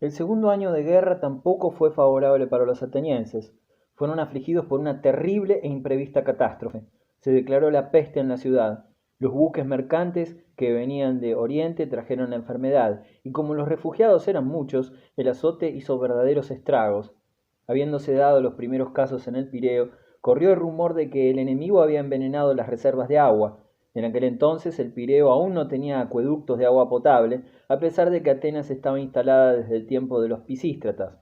El segundo año de guerra tampoco fue favorable para los atenienses. Fueron afligidos por una terrible e imprevista catástrofe. Se declaró la peste en la ciudad. Los buques mercantes que venían de Oriente trajeron la enfermedad, y como los refugiados eran muchos, el azote hizo verdaderos estragos. Habiéndose dado los primeros casos en el Pireo, corrió el rumor de que el enemigo había envenenado las reservas de agua. En aquel entonces el Pireo aún no tenía acueductos de agua potable, a pesar de que Atenas estaba instalada desde el tiempo de los Pisístratas.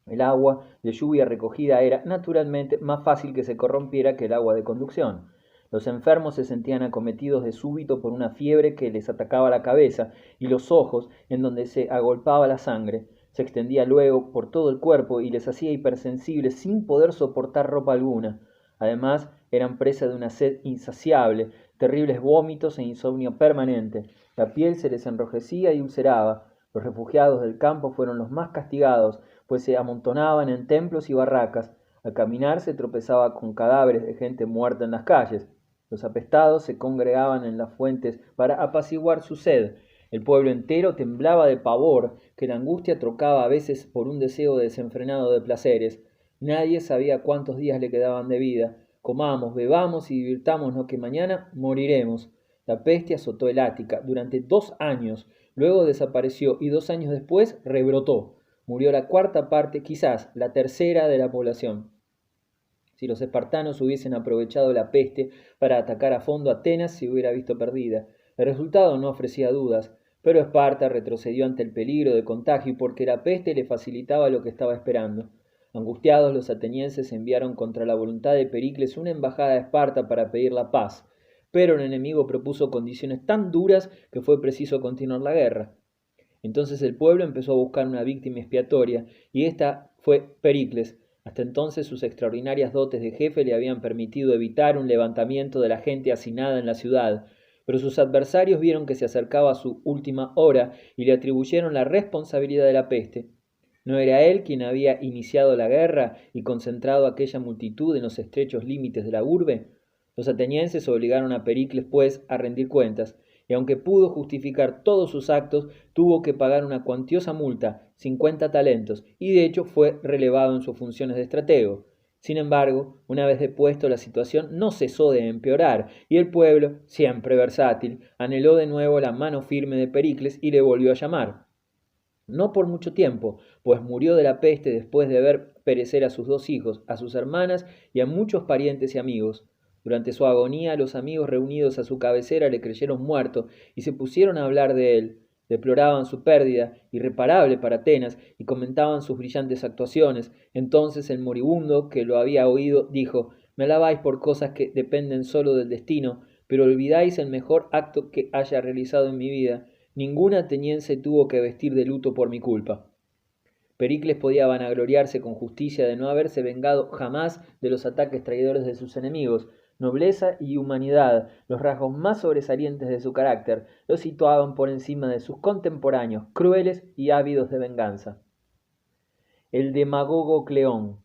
El agua de lluvia recogida era, naturalmente, más fácil que se corrompiera que el agua de conducción. Los enfermos se sentían acometidos de súbito por una fiebre que les atacaba la cabeza y los ojos, en donde se agolpaba la sangre. Se extendía luego por todo el cuerpo y les hacía hipersensibles sin poder soportar ropa alguna. Además, eran presa de una sed insaciable, terribles vómitos e insomnio permanente. La piel se les enrojecía y ulceraba. Los refugiados del campo fueron los más castigados, pues se amontonaban en templos y barracas. Al caminar se tropezaba con cadáveres de gente muerta en las calles. Los apestados se congregaban en las fuentes para apaciguar su sed. El pueblo entero temblaba de pavor, que la angustia trocaba a veces por un deseo desenfrenado de placeres. Nadie sabía cuántos días le quedaban de vida. Comamos, bebamos y divirtámonos que mañana moriremos. La peste azotó el Ática durante 2 años, luego desapareció y 2 años después rebrotó. Murió la cuarta parte, quizás la tercera de la población. Si los espartanos hubiesen aprovechado la peste para atacar a fondo Atenas, se hubiera visto perdida. El resultado no ofrecía dudas, pero Esparta retrocedió ante el peligro de contagio porque la peste le facilitaba lo que estaba esperando. Angustiados, los atenienses enviaron contra la voluntad de Pericles una embajada a Esparta para pedir la paz, pero el enemigo propuso condiciones tan duras que fue preciso continuar la guerra. Entonces el pueblo empezó a buscar una víctima expiatoria, y esta fue Pericles. Hasta entonces sus extraordinarias dotes de jefe le habían permitido evitar un levantamiento de la gente hacinada en la ciudad, pero sus adversarios vieron que se acercaba su última hora y le atribuyeron la responsabilidad de la peste. ¿No era él quien había iniciado la guerra y concentrado aquella multitud en los estrechos límites de la urbe? Los atenienses obligaron a Pericles, pues, a rendir cuentas, y aunque pudo justificar todos sus actos, tuvo que pagar una cuantiosa multa, 50 talentos, y de hecho fue relevado en sus funciones de estratego. Sin embargo, una vez depuesto, la situación no cesó de empeorar, y el pueblo, siempre versátil, anheló de nuevo la mano firme de Pericles y le volvió a llamar. No por mucho tiempo, pues murió de la peste después de ver perecer a sus 2 hijos, a sus hermanas y a muchos parientes y amigos. Durante su agonía, los amigos reunidos a su cabecera le creyeron muerto y se pusieron a hablar de él. Deploraban su pérdida, irreparable para Atenas, y comentaban sus brillantes actuaciones. Entonces el moribundo, que lo había oído, dijo: «Me alabáis por cosas que dependen solo del destino, pero olvidáis el mejor acto que haya realizado en mi vida. Ningún ateniense tuvo que vestir de luto por mi culpa». Pericles podía vanagloriarse con justicia de no haberse vengado jamás de los ataques traidores de sus enemigos. Nobleza y humanidad, los rasgos más sobresalientes de su carácter, lo situaban por encima de sus contemporáneos, crueles y ávidos de venganza. El demagogo Cleón.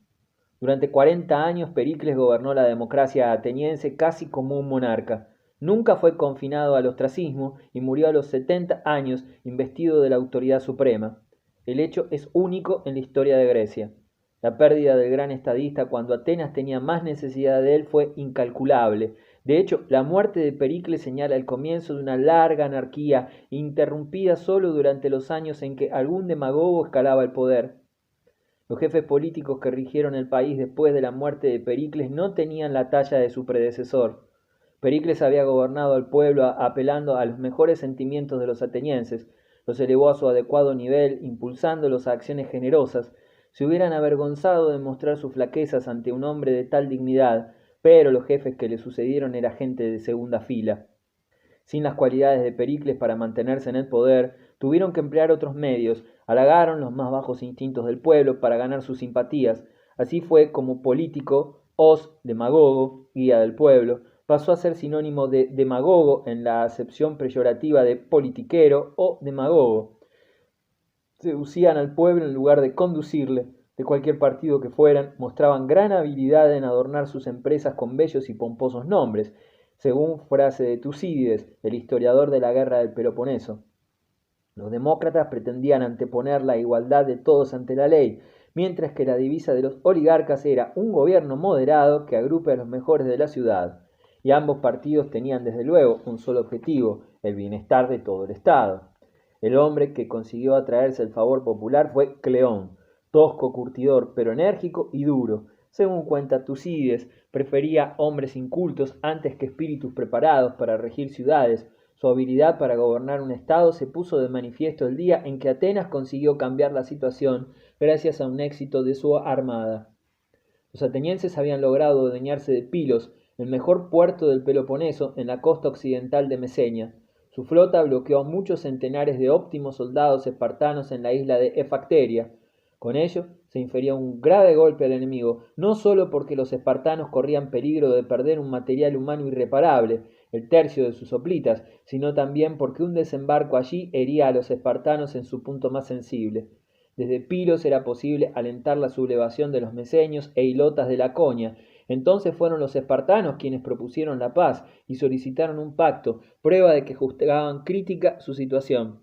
Durante 40 años Pericles gobernó la democracia ateniense casi como un monarca. Nunca fue confinado al ostracismo y murió a los 70 años investido de la autoridad suprema. El hecho es único en la historia de Grecia. La pérdida del gran estadista cuando Atenas tenía más necesidad de él fue incalculable. De hecho, la muerte de Pericles señala el comienzo de una larga anarquía, interrumpida solo durante los años en que algún demagogo escalaba el poder. Los jefes políticos que rigieron el país después de la muerte de Pericles no tenían la talla de su predecesor. Pericles había gobernado al pueblo apelando a los mejores sentimientos de los atenienses, los elevó a su adecuado nivel, impulsándolos a acciones generosas. Se hubieran avergonzado de mostrar sus flaquezas ante un hombre de tal dignidad, pero los jefes que le sucedieron eran gente de segunda fila. Sin las cualidades de Pericles para mantenerse en el poder, tuvieron que emplear otros medios, halagaron los más bajos instintos del pueblo para ganar sus simpatías. Así fue como político, os, demagogo, guía del pueblo, pasó a ser sinónimo de demagogo en la acepción peyorativa de politiquero o demagogo. Seducían al pueblo en lugar de conducirle. De cualquier partido que fueran, mostraban gran habilidad en adornar sus empresas con bellos y pomposos nombres, según frase de Tucídides, el historiador de la guerra del Peloponeso. Los demócratas pretendían anteponer la igualdad de todos ante la ley, mientras que la divisa de los oligarcas era un gobierno moderado que agrupe a los mejores de la ciudad. Y ambos partidos tenían desde luego un solo objetivo, el bienestar de todo el Estado. El hombre que consiguió atraerse el favor popular fue Cleón, tosco curtidor, pero enérgico y duro. Según cuenta Tucídides, prefería hombres incultos antes que espíritus preparados para regir ciudades. Su habilidad para gobernar un estado se puso de manifiesto el día en que Atenas consiguió cambiar la situación gracias a un éxito de su armada. Los atenienses habían logrado adueñarse de Pilos, el mejor puerto del Peloponeso en la costa occidental de Mesenia. Su flota bloqueó a muchos centenares de óptimos soldados espartanos en la isla de Efacteria. Con ello se infería un grave golpe al enemigo, no solo porque los espartanos corrían peligro de perder un material humano irreparable, el tercio de sus hoplitas, sino también porque un desembarco allí hería a los espartanos en su punto más sensible. Desde Pilos era posible alentar la sublevación de los mesenios e ilotas de Laconia. Entonces fueron los espartanos quienes propusieron la paz y solicitaron un pacto, prueba de que juzgaban crítica su situación.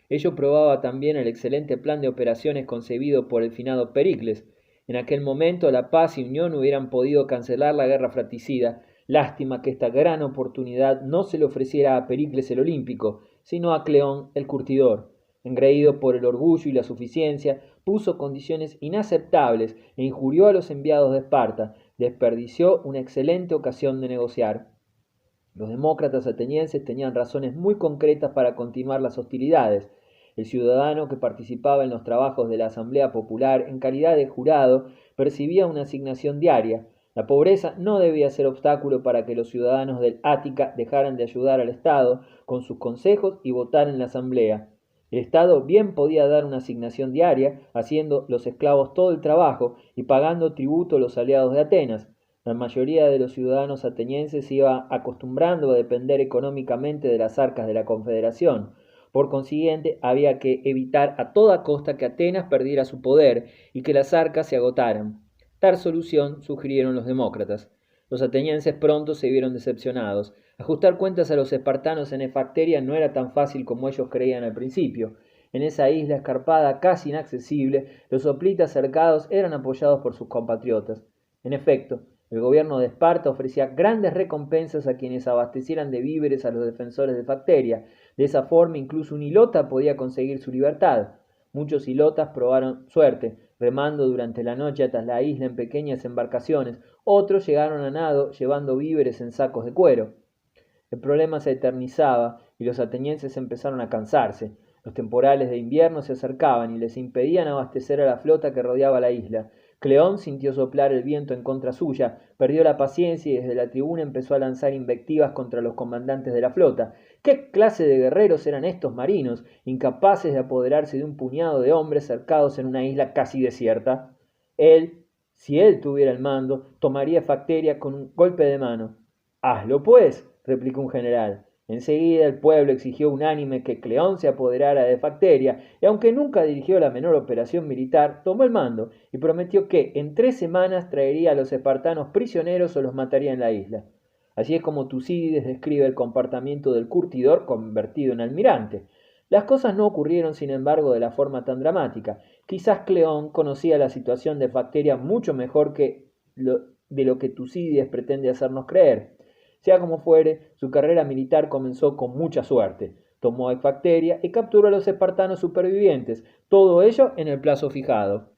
Ello probaba también el excelente plan de operaciones concebido por el finado Pericles. En aquel momento la paz y unión hubieran podido cancelar la guerra fratricida. Lástima que esta gran oportunidad no se le ofreciera a Pericles el olímpico, sino a Cleón el curtidor. Engreído por el orgullo y la suficiencia, puso condiciones inaceptables e injurió a los enviados de Esparta, desperdició una excelente ocasión de negociar. Los demócratas atenienses tenían razones muy concretas para continuar las hostilidades. El ciudadano que participaba en los trabajos de la Asamblea Popular en calidad de jurado percibía una asignación diaria. La pobreza no debía ser obstáculo para que los ciudadanos del Ática dejaran de ayudar al Estado con sus consejos y votar en la Asamblea. El Estado bien podía dar una asignación diaria, haciendo los esclavos todo el trabajo y pagando tributo a los aliados de Atenas. La mayoría de los ciudadanos atenienses se iba acostumbrando a depender económicamente de las arcas de la Confederación. Por consiguiente, había que evitar a toda costa que Atenas perdiera su poder y que las arcas se agotaran. Tal solución sugirieron los demócratas. Los atenienses pronto se vieron decepcionados. Ajustar cuentas a los espartanos en Efacteria no era tan fácil como ellos creían al principio. En esa isla escarpada casi inaccesible, los hoplitas cercados eran apoyados por sus compatriotas. En efecto, el gobierno de Esparta ofrecía grandes recompensas a quienes abastecieran de víveres a los defensores de Facteria. De esa forma incluso un hilota podía conseguir su libertad. Muchos hilotas probaron suerte, remando durante la noche hasta la isla en pequeñas embarcaciones. Otros llegaron a nado llevando víveres en sacos de cuero. El problema se eternizaba y los atenienses empezaron a cansarse. Los temporales de invierno se acercaban y les impedían abastecer a la flota que rodeaba la isla. Cleón sintió soplar el viento en contra suya, perdió la paciencia y desde la tribuna empezó a lanzar invectivas contra los comandantes de la flota. ¿Qué clase de guerreros eran estos marinos, incapaces de apoderarse de un puñado de hombres cercados en una isla casi desierta? Si él tuviera el mando, tomaría Facteria con un golpe de mano. «Hazlo pues», replicó un general. Enseguida el pueblo exigió unánime que Cleón se apoderara de Facteria, y aunque nunca dirigió la menor operación militar, tomó el mando y prometió que en 3 semanas traería a los espartanos prisioneros o los mataría en la isla. Así es como Tucídides describe el comportamiento del curtidor convertido en almirante. Las cosas no ocurrieron, sin embargo, de la forma tan dramática. Quizás Cleón conocía la situación de Facteria mucho mejor de lo que Tucídides pretende hacernos creer. Sea como fuere, su carrera militar comenzó con mucha suerte. Tomó Ecbacteria y capturó a los espartanos supervivientes, todo ello en el plazo fijado.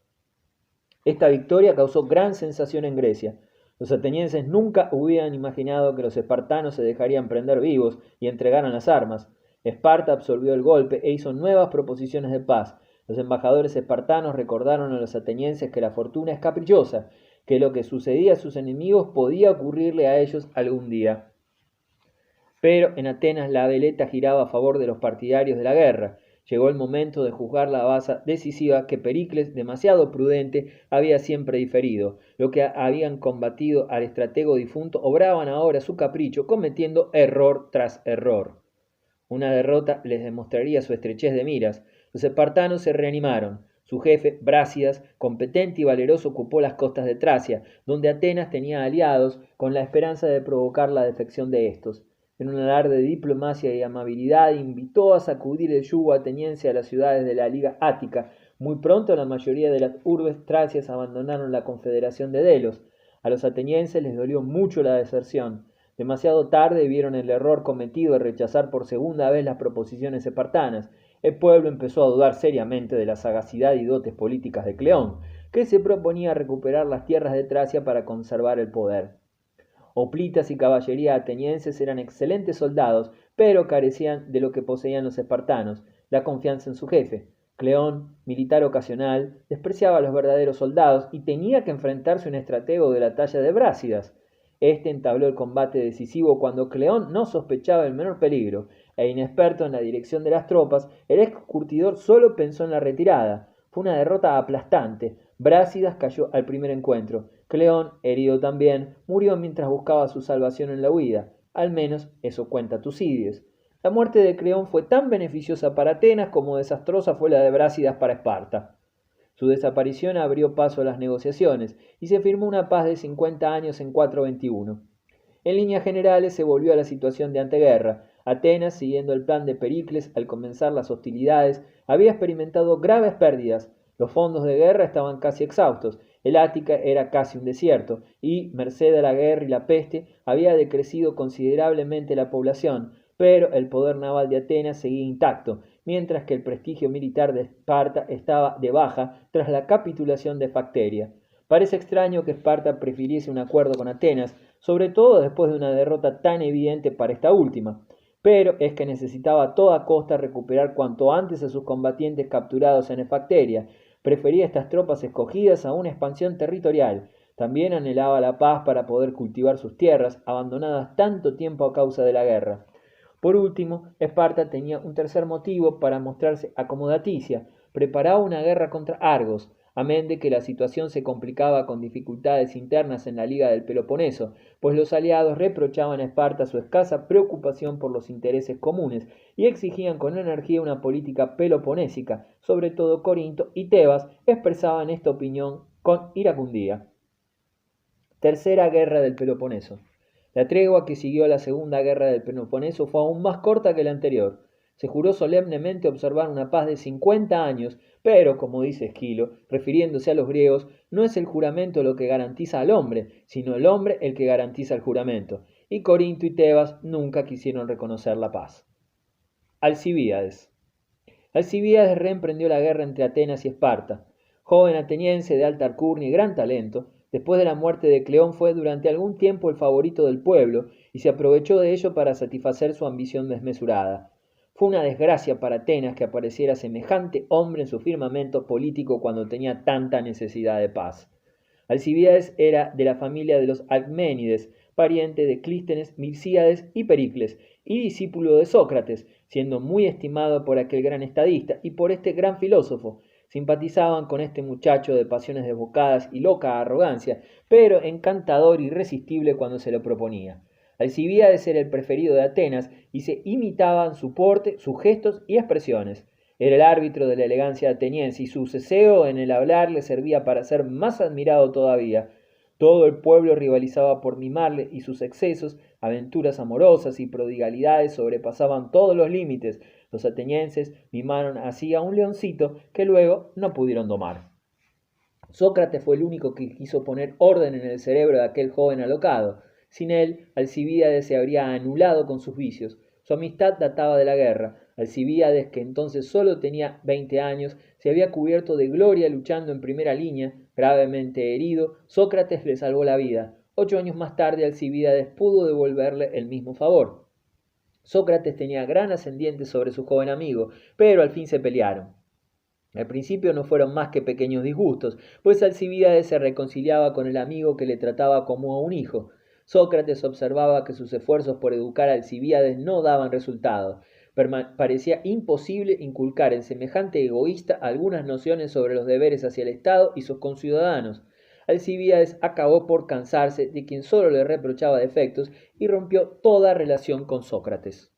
Esta victoria causó gran sensación en Grecia. Los atenienses nunca hubieran imaginado que los espartanos se dejarían prender vivos y entregaran las armas. Esparta absorbió el golpe e hizo nuevas proposiciones de paz. Los embajadores espartanos recordaron a los atenienses que la fortuna es caprichosa, que lo que sucedía a sus enemigos podía ocurrirle a ellos algún día. Pero en Atenas la veleta giraba a favor de los partidarios de la guerra. Llegó el momento de juzgar la baza decisiva que Pericles, demasiado prudente, había siempre diferido. Los que habían combatido al estratego difunto obraban ahora su capricho, cometiendo error tras error. Una derrota les demostraría su estrechez de miras. Los espartanos se reanimaron. Su jefe, Brásidas, competente y valeroso, ocupó las costas de Tracia, donde Atenas tenía aliados con la esperanza de provocar la defección de estos. En un alarde de diplomacia y amabilidad invitó a sacudir el yugo ateniense a las ciudades de la Liga Ática. Muy pronto la mayoría de las urbes tracias abandonaron la confederación de Delos. A los atenienses les dolió mucho la deserción. Demasiado tarde vieron el error cometido de rechazar por segunda vez las proposiciones espartanas. El pueblo empezó a dudar seriamente de la sagacidad y dotes políticas de Cleón, que se proponía recuperar las tierras de Tracia para conservar el poder. Hoplitas y caballería atenienses eran excelentes soldados, pero carecían de lo que poseían los espartanos, la confianza en su jefe. Cleón, militar ocasional, despreciaba a los verdaderos soldados y tenía que enfrentarse a un estratego de la talla de Brásidas. Este entabló el combate decisivo cuando Cleón no sospechaba el menor peligro, e inexperto en la dirección de las tropas, el ex curtidor solo pensó en la retirada. Fue una derrota aplastante. Brásidas cayó al primer encuentro. Cleón, herido también, murió mientras buscaba su salvación en la huida. Al menos eso cuenta Tucídides. La muerte de Cleón fue tan beneficiosa para Atenas como desastrosa fue la de Brásidas para Esparta. Su desaparición abrió paso a las negociaciones y se firmó una paz de 50 años en 421. En líneas generales se volvió a la situación de anteguerra. Atenas, siguiendo el plan de Pericles al comenzar las hostilidades, había experimentado graves pérdidas. Los fondos de guerra estaban casi exhaustos, el Ática era casi un desierto, y, merced a la guerra y la peste, había decrecido considerablemente la población, pero el poder naval de Atenas seguía intacto, mientras que el prestigio militar de Esparta estaba de baja tras la capitulación de Facteria. Parece extraño que Esparta prefiriese un acuerdo con Atenas, sobre todo después de una derrota tan evidente para esta última, pero es que necesitaba a toda costa recuperar cuanto antes a sus combatientes capturados en Efacteria. Prefería estas tropas escogidas a una expansión territorial. También anhelaba la paz para poder cultivar sus tierras, abandonadas tanto tiempo a causa de la guerra. Por último, Esparta tenía un tercer motivo para mostrarse acomodaticia. Preparaba una guerra contra Argos, amén de que la situación se complicaba con dificultades internas en la Liga del Peloponeso, pues los aliados reprochaban a Esparta su escasa preocupación por los intereses comunes y exigían con energía una política peloponésica. Sobre todo Corinto y Tebas expresaban esta opinión con iracundía. Tercera Guerra del Peloponeso. La tregua que siguió a la Segunda Guerra del Peloponeso fue aún más corta que la anterior. Se juró solemnemente observar una paz de 50 años, pero, como dice Esquilo, refiriéndose a los griegos, no es el juramento lo que garantiza al hombre, sino el hombre el que garantiza el juramento, y Corinto y Tebas nunca quisieron reconocer la paz. Alcibíades. Alcibíades reemprendió la guerra entre Atenas y Esparta. Joven ateniense de alta alcurnia y gran talento, después de la muerte de Cleón fue durante algún tiempo el favorito del pueblo y se aprovechó de ello para satisfacer su ambición desmesurada. Fue una desgracia para Atenas que apareciera semejante hombre en su firmamento político cuando tenía tanta necesidad de paz. Alcibíades era de la familia de los Alcménides, pariente de Clístenes, Milcíades y Pericles, y discípulo de Sócrates, siendo muy estimado por aquel gran estadista y por este gran filósofo. Simpatizaban con este muchacho de pasiones desbocadas y loca arrogancia, pero encantador e irresistible cuando se lo proponía. Alcibíades era el preferido de Atenas y se imitaban su porte, sus gestos y expresiones. Era el árbitro de la elegancia ateniense y su ceseo en el hablar le servía para ser más admirado todavía. Todo el pueblo rivalizaba por mimarle y sus excesos, aventuras amorosas y prodigalidades sobrepasaban todos los límites. Los atenienses mimaron así a un leoncito que luego no pudieron domar. Sócrates fue el único que quiso poner orden en el cerebro de aquel joven alocado. Sin él, Alcibíades se habría anulado con sus vicios. Su amistad databa de la guerra. Alcibíades, que entonces solo tenía 20 años, se había cubierto de gloria luchando en primera línea. Gravemente herido, Sócrates le salvó la vida. 8 años más tarde, Alcibíades pudo devolverle el mismo favor. Sócrates tenía gran ascendiente sobre su joven amigo, pero al fin se pelearon. Al principio no fueron más que pequeños disgustos, pues Alcibíades se reconciliaba con el amigo que le trataba como a un hijo. Sócrates observaba que sus esfuerzos por educar a Alcibíades no daban resultado. Parecía imposible inculcar en semejante egoísta algunas nociones sobre los deberes hacia el Estado y sus conciudadanos. Alcibíades acabó por cansarse de quien solo le reprochaba defectos y rompió toda relación con Sócrates.